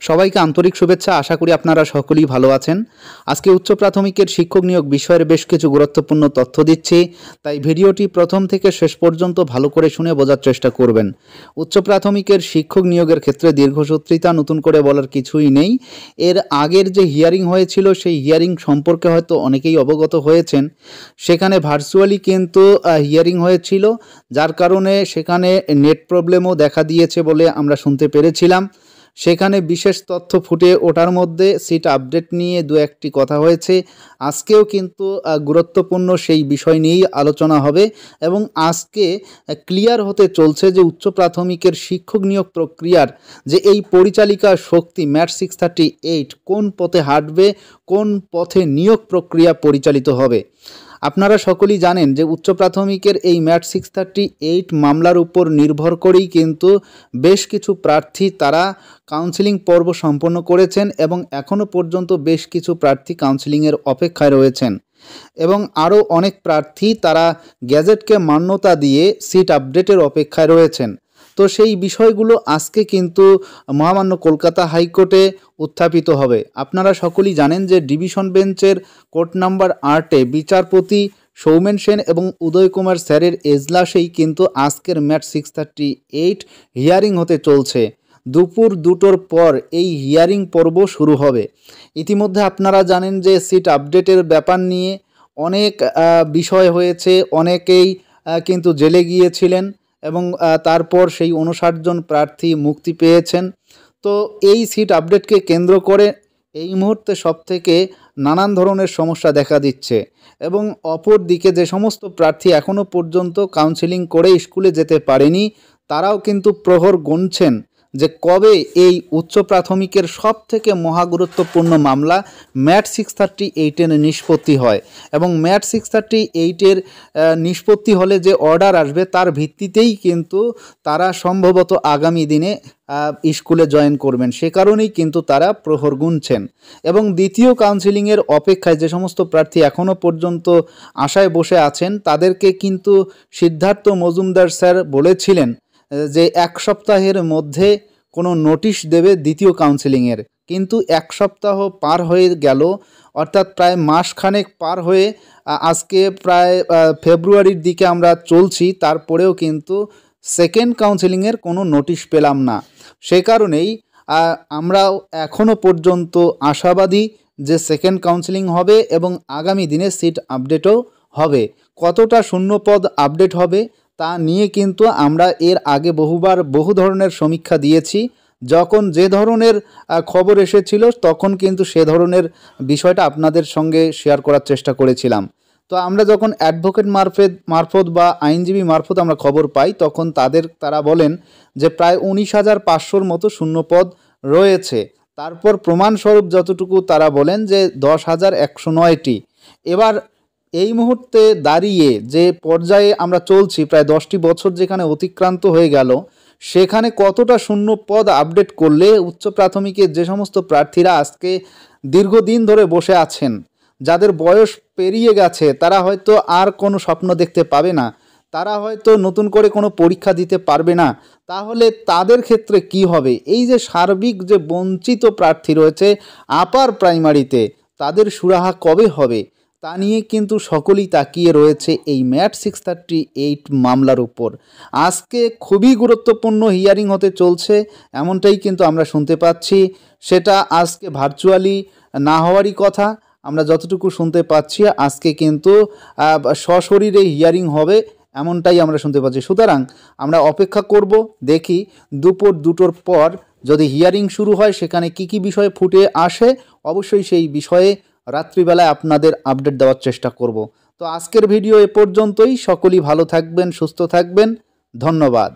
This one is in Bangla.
সবাইকে আন্তরিক শুভেচ্ছা। আশা করি আপনারা সকলেই ভালো আছেন। আজকে উচ্চ প্রাথমিকের শিক্ষক নিয়োগ বিষয়ের বেশ কিছু গুরুত্বপূর্ণ তথ্য দিচ্ছি, তাই ভিডিওটি প্রথম থেকে শেষ পর্যন্ত ভালো করে শুনে বোঝার চেষ্টা করবেন। উচ্চ প্রাথমিকের শিক্ষক নিয়োগের ক্ষেত্রে দীর্ঘসূত্রিতা নতুন করে বলার কিছুই নেই। এর আগের যে হিয়ারিং হয়েছিল সেই হিয়ারিং সম্পর্কে হয়তো অনেকেই অবগত হয়েছেন। সেখানে ভার্চুয়ালি কিন্তু হিয়ারিং হয়েছিল, যার কারণে সেখানে নেট প্রবলেমও দেখা দিয়েছে বলে আমরা শুনতে পেরেছিলাম। সেখানে বিশেষ তথ্য ফুটে ওঠার মধ্যে সিট আপডেট নিয়ে দু একটি কথা হয়েছে। আজকেও কিন্তু গুরুত্বপূর্ণ সেই বিষয় নিয়েই আলোচনা হবে এবং আজকে ক্লিয়ার হতে চলছে যে উচ্চ প্রাথমিকের শিক্ষক নিয়োগ প্রক্রিয়ার যে এই পরিচালিকা শক্তি ম্যাট 638 কোন পথে হাঁটবে, কোন পথে নিয়োগ প্রক্রিয়া পরিচালিত হবে। আপনারা সকলেই জানেন যে উচ্চ প্রাথমিকের এই ম্যাট 638 মামলার উপর নির্ভর করেই কিন্তু বেশ কিছু প্রার্থী তারা কাউন্সেলিং পর্ব সম্পন্ন করেছেন এবং এখনও পর্যন্ত বেশ কিছু প্রার্থী কাউন্সেলিংয়ের অপেক্ষায় রয়েছেন এবং আরও অনেক প্রার্থী তারা গ্যাজেটকে মান্যতা দিয়ে সিট আপডেটের অপেক্ষায় রয়েছেন। তো সেই বিষয়গুলো আজকে কিন্তু মহামান্য কলকাতা হাইকোর্টে উত্থাপিত হবে। আপনারা সকলেই জানেন যে ডিভিশন বেঞ্চের কোর্ট নাম্বার 8-এ বিচারপতি সৌমেন সেন এবং উদয় কুমার স্যারের এজলাসেই কিন্তু আজকের ম্যাট 638 হিয়ারিং হতে চলছে। দুপুর 2টোর পর এই হিয়ারিং পর্ব শুরু হবে। ইতিমধ্যে আপনারা জানেন যে সিট আপডেটের ব্যাপার নিয়ে অনেক বিষয় হয়েছে, অনেকেই কিন্তু জেলে গিয়েছিলেন এবং তারপর সেই 59 জন প্রার্থী মুক্তি পেয়েছেন। তো এই সিট আপডেটকে কেন্দ্র করে এই মুহূর্তে সবথেকে নানান ধরনের সমস্যা দেখা দিচ্ছে এবং অপর দিকে যে সমস্ত প্রার্থী এখনও পর্যন্ত কাউন্সেলিং করে স্কুলে যেতে পারেনি তারাও কিন্তু প্রহর গুনছেন যে কবে এই উচ্চ প্রাথমিকের সব থেকে মহাগুরুত্বপূর্ণ মামলা ম্যাট 638-এর নিষ্পত্তি হয় এবং ম্যাট 638-এর নিষ্পত্তি হলে যে অর্ডার আসবে তার ভিত্তিতেই কিন্তু তারা সম্ভবত আগামী দিনে স্কুলে জয়েন করবেন। সে কারণেই কিন্তু তারা প্রহর গুনছেন এবং দ্বিতীয় কাউন্সেলিংয়ের অপেক্ষায় যে সমস্ত প্রার্থী এখনও পর্যন্ত আশায় বসে আছেন তাদেরকে কিন্তু সিদ্ধার্থ মজুমদার স্যার বলেছিলেন যে 1 সপ্তাহের মধ্যে কোনো নোটিশ দেবে দ্বিতীয় কাউন্সেলিংয়ের, কিন্তু 1 সপ্তাহ পার হয়ে গেল, অর্থাৎ প্রায় মাসখানেক পার হয়ে আজকে প্রায় ফেব্রুয়ারির দিকে আমরা চলছি, তারপরেও কিন্তু সেকেন্ড কাউন্সেলিংয়ের কোনো নোটিশ পেলাম না। সে কারণেই আমরাও এখনও পর্যন্ত আশাবাদী যে সেকেন্ড কাউন্সেলিং হবে এবং আগামী দিনে সিট আপডেটও হবে। কতটা শূন্যপদ আপডেট হবে তা নিয়ে কিন্তু আমরা এর আগে বহু ধরনের সমীক্ষা দিয়েছি। যখন যে ধরনের খবর এসেছিল তখন কিন্তু সে ধরনের বিষয়টা আপনাদের সঙ্গে শেয়ার করার চেষ্টা করেছিলাম। তো আমরা যখন অ্যাডভোকেট মারফত বা আইনজীবী মারফত আমরা খবর পাই তখন তারা বলেন যে প্রায় 19,500-র মতো শূন্যপদ রয়েছে। তারপর প্রমাণস্বরূপ যতটুকু তারা বলেন যে 10,109টি। এবার এই মুহূর্তে দাঁড়িয়ে যে পর্যায়ে আমরা চলছি, প্রায় 10টি বছর যেখানে অতিক্রান্ত হয়ে গেল, সেখানে কতটা শূন্য পদ আপডেট করলে উচ্চ প্রাথমিকের যে সমস্ত প্রার্থীরা আজকে দীর্ঘদিন ধরে বসে আছেন, যাদের বয়স পেরিয়ে গেছে, তারা হয়তো আর কোনো স্বপ্ন দেখতে পাবে না, তারা হয়তো নতুন করে কোনো পরীক্ষা দিতে পারবে না, তাহলে তাদের ক্ষেত্রে কি হবে? এই যে সার্বিক যে বঞ্চিত প্রার্থী রয়েছে আপার প্রাইমারিতে, তাদের সুরাহা কবে হবে তা নিয়ে কিন্তু সকলেই তাকিয়ে রয়েছে এই ম্যাট 638 মামলার উপর। আজকে খুবই গুরুত্বপূর্ণ হিয়ারিং হতে চলছে এমনটাই কিন্তু আমরা শুনতে পাচ্ছি। সেটা আজকে ভার্চুয়ালি না হওয়ারই কথা, আমরা যতটুকু শুনতে পাচ্ছি আজকে কিন্তু সশরীরে হিয়ারিং হবে এমনটাই আমরা শুনতে পাচ্ছি। সুতরাং আমরা অপেক্ষা করব, দেখি দুপুর 2টোর পর যদি হিয়ারিং শুরু হয় সেখানে কি বিষয়ে ফুটে আসে, অবশ্যই সেই বিষয়ে রাত্রিবেলায় আপনাদের আপডেট দেওয়ার চেষ্টা করব। তো আজকের ভিডিও এ পর্যন্তই। সকলেই ভালো থাকবেন, সুস্থ থাকবেন। ধন্যবাদ।